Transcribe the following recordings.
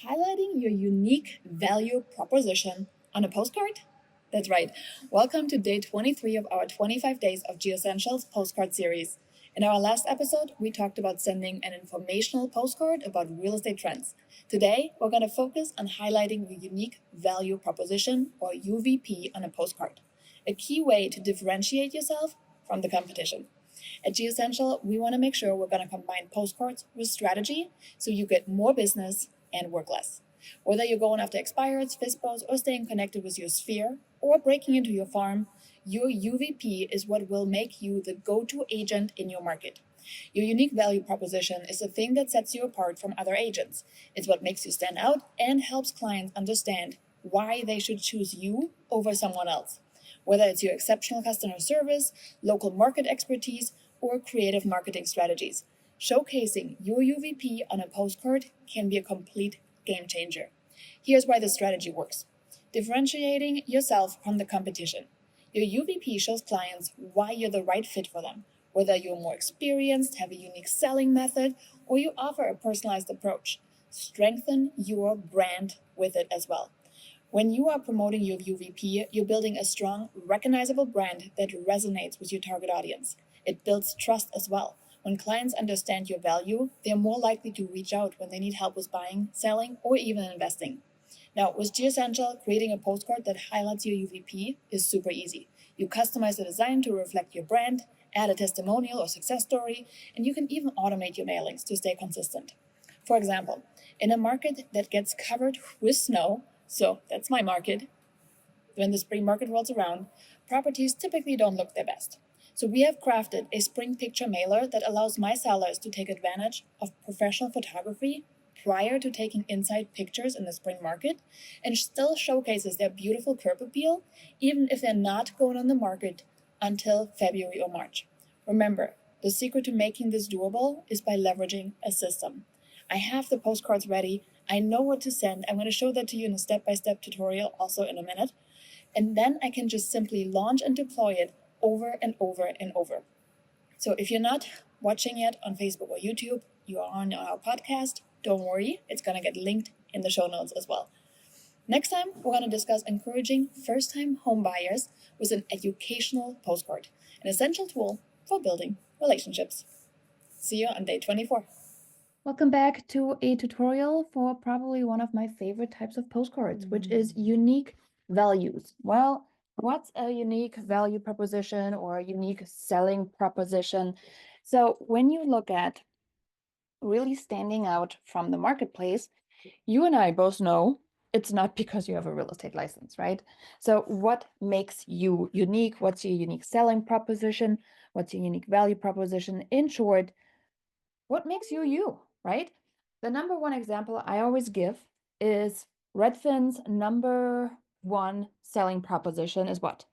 highlighting your unique value proposition on a postcard? That's right. Welcome to day 23 of our 25 Days of GEOsentials postcard series. In our last episode, we talked about sending an informational postcard about real estate trends. Today, we're going to focus on highlighting your unique value proposition, or UVP, on a postcard, a key way to differentiate yourself from the competition. At GEOsential, we want to make sure we're going to combine postcards with strategy so you get more business and work less. Whether you're going after expireds, FISBOs, or staying connected with your sphere, or breaking into your farm, your UVP is what will make you the go-to agent in your market. Your unique value proposition is the thing that sets you apart from other agents. It's what makes you stand out and helps clients understand why they should choose you over someone else. Whether it's your exceptional customer service, local market expertise, or creative marketing strategies, showcasing your UVP on a postcard can be a complete game changer. Here's why this strategy works. Differentiating yourself from the competition. Your UVP shows clients why you're the right fit for them, whether you're more experienced, have a unique selling method, or you offer a personalized approach. Strengthen your brand with it as well. When you are promoting your UVP, you're building a strong, recognizable brand that resonates with your target audience. It builds trust as well. When clients understand your value, they're more likely to reach out when they need help with buying, selling, or even investing. Now, with GEOsential, creating a postcard that highlights your UVP is super easy. You customize the design to reflect your brand, add a testimonial or success story, and you can even automate your mailings to stay consistent. For example, in a market that gets covered with snow, so that's my market, when the spring market rolls around, properties typically don't look their best. So we have crafted a spring picture mailer that allows my sellers to take advantage of professional photography prior to taking inside pictures in the spring market and still showcases their beautiful curb appeal, even if they're not going on the market until February or March. Remember, the secret to making this doable is by leveraging a system. I have the postcards ready. I know what to send. I'm going to show that to you in a step-by-step tutorial also in a minute. And then I can just simply launch and deploy it over and over and over. So if you're not watching yet on Facebook or YouTube, you are on our podcast, don't worry, it's going to get linked in the show notes as well. Next time, we're going to discuss encouraging first-time home buyers with an educational postcard, an essential tool for building relationships. See you on day 24. Welcome back to a tutorial for probably one of my favorite types of postcards, which is unique values. Well, what's a unique value proposition or a unique selling proposition? So when you look at really standing out from the marketplace, you and I both know it's not because you have a real estate license, right? So what makes you unique? What's your unique selling proposition? What's your unique value proposition? In short, what makes you you, right? The number one example I always give is Redfin's number one selling proposition is what?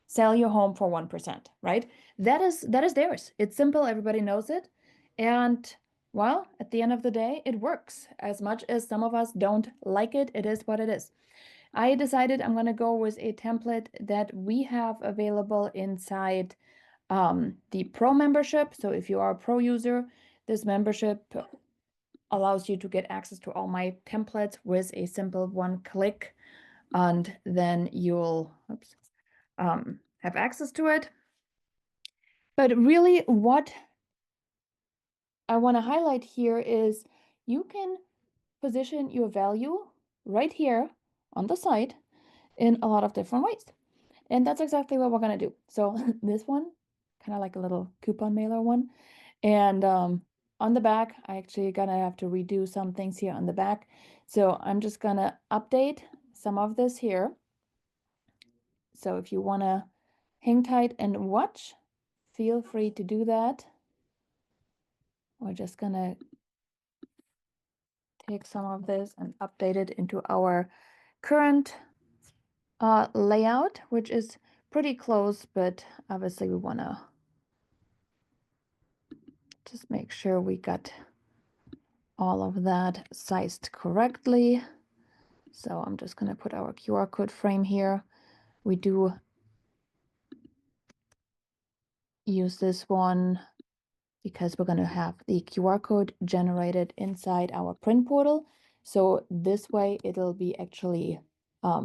Sell your home for 1%, right? That is theirs. It's simple, everybody knows it. And well, at the end of the day, it works. As much as some of us don't like it, it is what it is. I decided I'm going to go with a template that we have available inside the Pro membership. So if you are a Pro user, this membership allows you to get access to all my templates with a simple one click, and then you'll have access to it. But really what I want to highlight here is you can position your value right here on the site in a lot of different ways. And that's exactly what we're going to do. So this one, kind of like a little coupon mailer one. And on the back, I actually gonna have to redo some things here on the back. So I'm just gonna update some of this here. So if you wanna hang tight and watch, feel free to do that. We're just gonna take some of this and update it into our current layout, which is pretty close, but obviously we wanna just make sure we got all of that sized correctly. So I'm just going to put our QR code frame here. We do use this one because we're going to have the QR code generated inside our print portal. So this way it'll be actually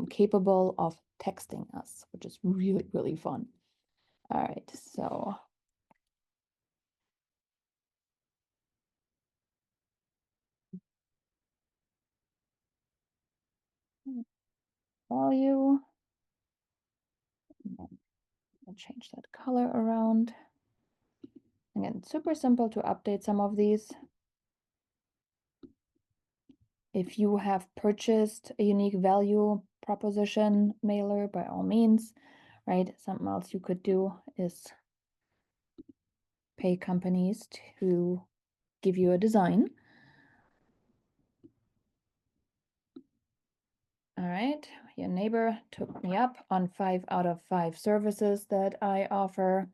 capable of texting us, which is really, really fun. All right, so value. I'll change that color around. Again, super simple to update some of these. If you have purchased a unique value proposition mailer, by all means, right? Something else you could do is pay companies to give you a design. All right, your neighbor took me up on 5 out of 5 services that I offer.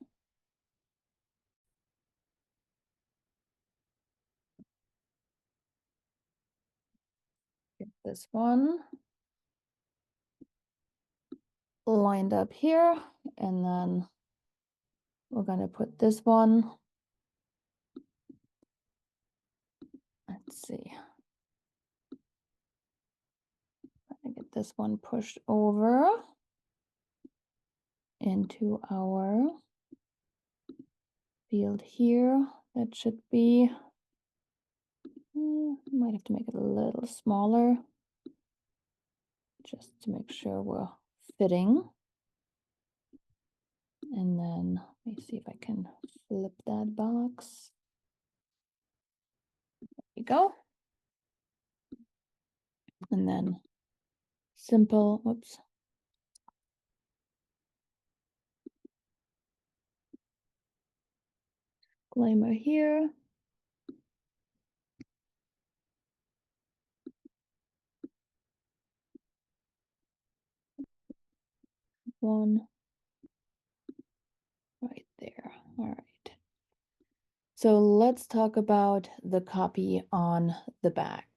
Get this one lined up here, and then we're going to put this one. Let's see. I get this one pushed over into our field here. That should be, might have to make it a little smaller just to make sure we're fitting. And then let me see if I can flip that box. There you go. And then simple, whoops. Disclaimer here. One right there. All right. So let's talk about the copy on the back.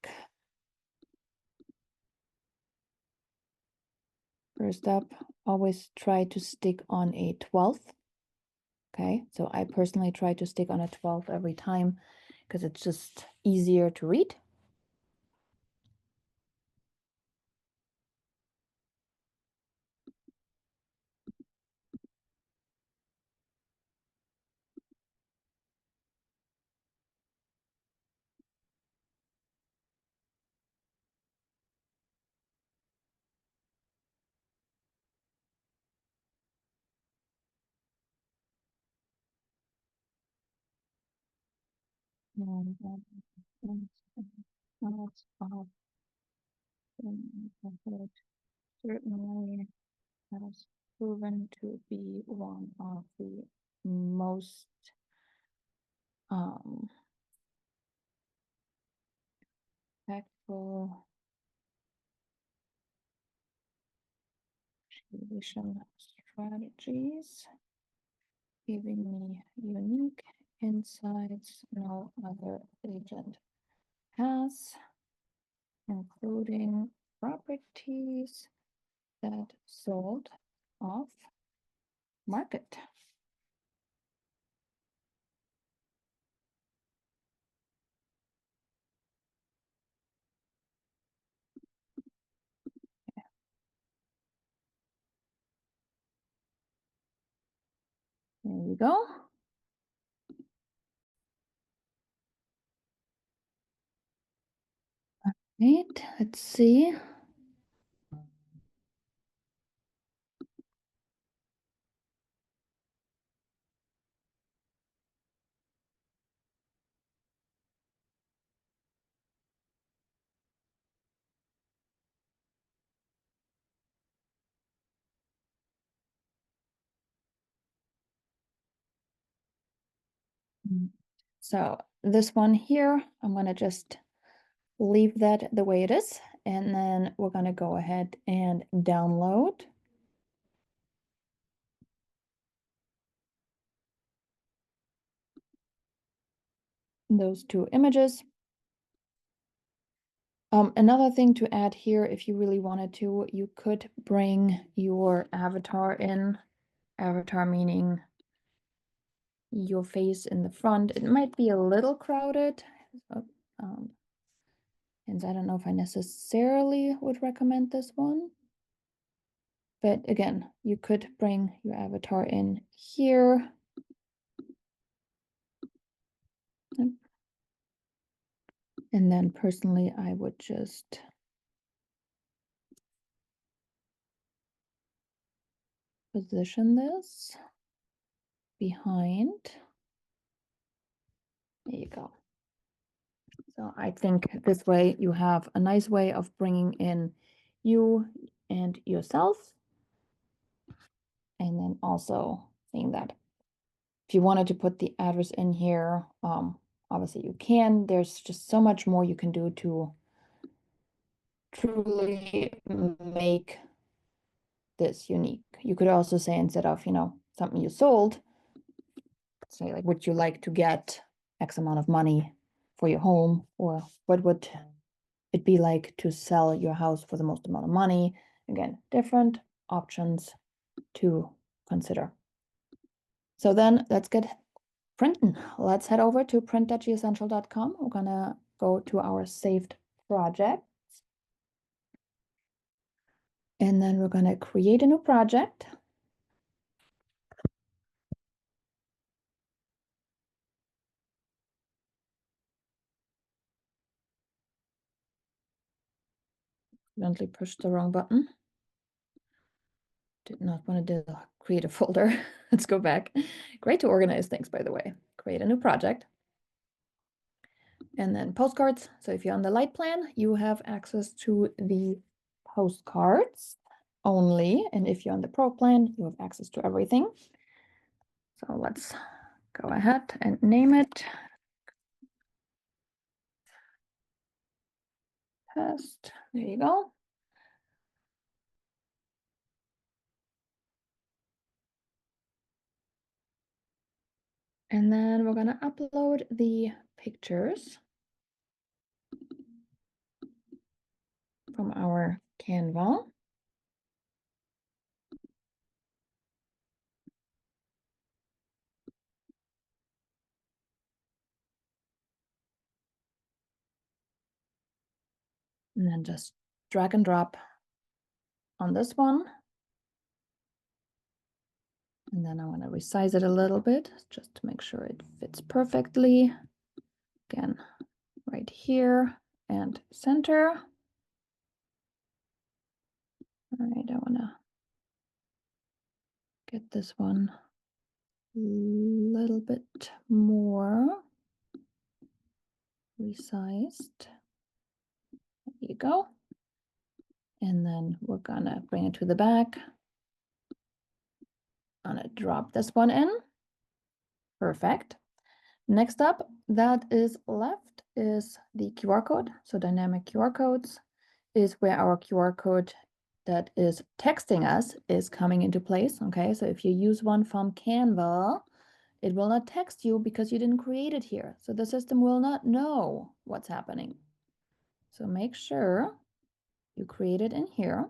First up, always try to stick on a 12th. Okay, so I personally try to stick on a 12th every time because it's just easier to read. Certainly has proven to be one of the most impactful activation strategies, giving me unique insights no other agent has, including properties that sold off market. There you go. Right, let's see. So this one here, I'm going to just leave that the way it is, and then we're going to go ahead and download those 2 images. Another thing to add here, if you really wanted to, you could bring your avatar in. Avatar meaning your face in the front. It might be a little crowded. So, And I don't know if I necessarily would recommend this one. But again, you could bring your avatar in here. And then personally, I would just position this behind. There you go. So I think this way you have a nice way of bringing in you and yourself. And then also saying that if you wanted to put the address in here, obviously you can. There's just so much more you can do to truly make this unique. You could also say, instead of, something you sold, say like, would you like to get X amount of money for your home? Or what would it be like to sell your house for the most amount of money? Again, different options to consider. So then let's get printing. Let's head over to print.geoessential.com. We're gonna go to our saved project. And then we're gonna create a new project. Accidentally pushed the wrong button. Did not want to create a folder. Let's go back. Great to organize things, by the way. Create a new project. And then postcards. So if you're on the light plan, you have access to the postcards only. And if you're on the pro plan, you have access to everything. So let's go ahead and name it. Test. There you go. And then we're going to upload the pictures from our Canva. And then just drag and drop on this one. And then I want to resize it a little bit just to make sure it fits perfectly. Again, right here and center. All right, I want to get this one a little bit more resized. There you go. And then we're gonna bring it to the back. I'm gonna drop this one in. Perfect. Next up, that is left is the QR code. So dynamic QR codes is where our QR code that is texting us is coming into place. Okay, so if you use one from Canva, it will not text you because you didn't create it here. So the system will not know what's happening. So make sure you create it in here.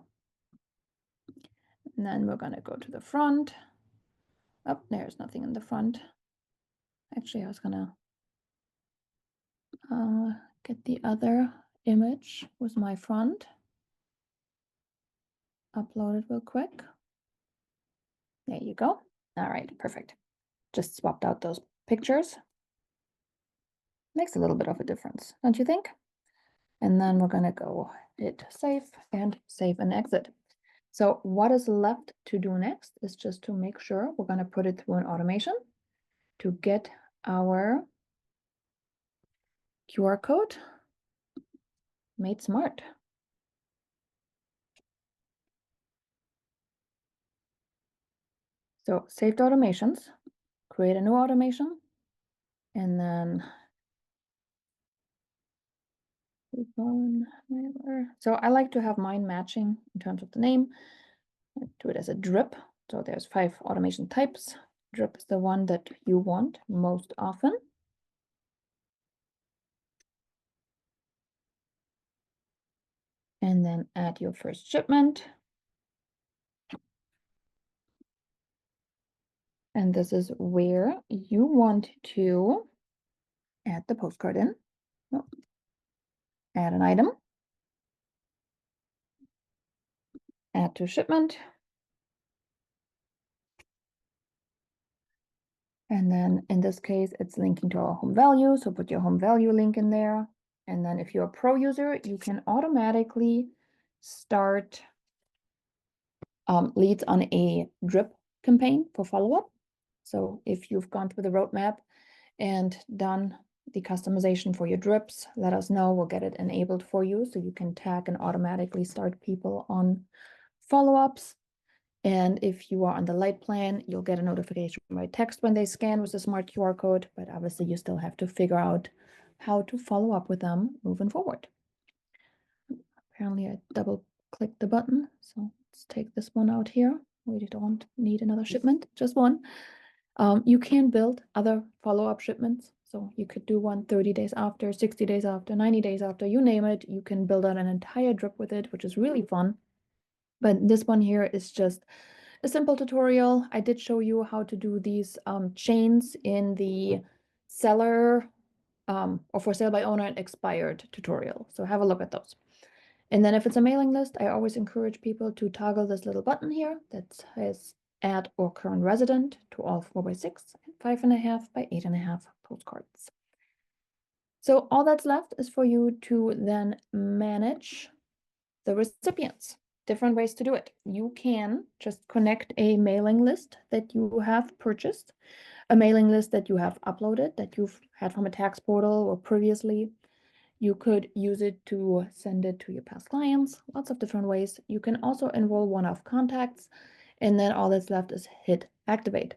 And then we're going to go to the front. Oh, there's nothing in the front. Actually, I was going to get the other image with my front. Upload it real quick. There you go. All right, perfect. Just swapped out those pictures. Makes a little bit of a difference, don't you think? And then we're going to go hit save and exit. So what is left to do next is just to make sure we're going to put it through an automation to get our QR code made smart. So saved automations, create a new automation, and then so I like to have mine matching in terms of the name. I do it as a drip. So there's 5 automation types. Drip is the one that you want most often. And then add your first shipment. And this is where you want to add the postcard in. Oh. add an item, add to shipment. And then in this case, it's linking to our home value. So put your home value link in there. And then if you're a pro user, you can automatically start leads on a drip campaign for follow-up. So if you've gone through the roadmap and done the customization for your drips, let us know. We'll get it enabled for you so you can tag and automatically start people on follow-ups. And if you are on the light plan, you'll get a notification by text when they scan with the smart QR code, but obviously you still have to figure out how to follow up with them moving forward. Apparently I double clicked the button, so let's take this one out here. We don't need another shipment, just one. You can build other follow-up shipments. So you could do one 30 days after, 60 days after, 90 days after, you name it. You can build out an entire drip with it, which is really fun. But this one here is just a simple tutorial. I did show you how to do these chains in the seller or for sale by owner and expired tutorial. So have a look at those. And then if it's a mailing list, I always encourage people to toggle this little button here that says add or current resident to all 4x6 and 5.5 by 8.5 postcards. So all that's left is for you to then manage the recipients. Different ways to do it. You can just connect a mailing list that you have purchased, a mailing list that you have uploaded, that you've had from a tax portal or previously. You could use it to send it to your past clients, lots of different ways. You can also enroll one-off contacts, and then all that's left is hit activate.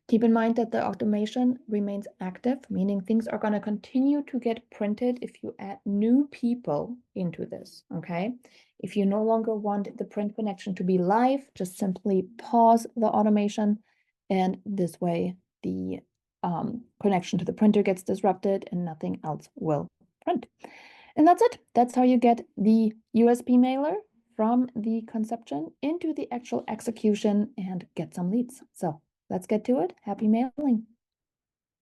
Keep in mind that the automation remains active, meaning things are going to continue to get printed if you add new people into this, okay? If you no longer want the print connection to be live, just simply pause the automation, and this way the connection to the printer gets disrupted and nothing else will print. And that's it. That's how you get the USB mailer from the conception into the actual execution and get some leads. So let's get to it. Happy mailing.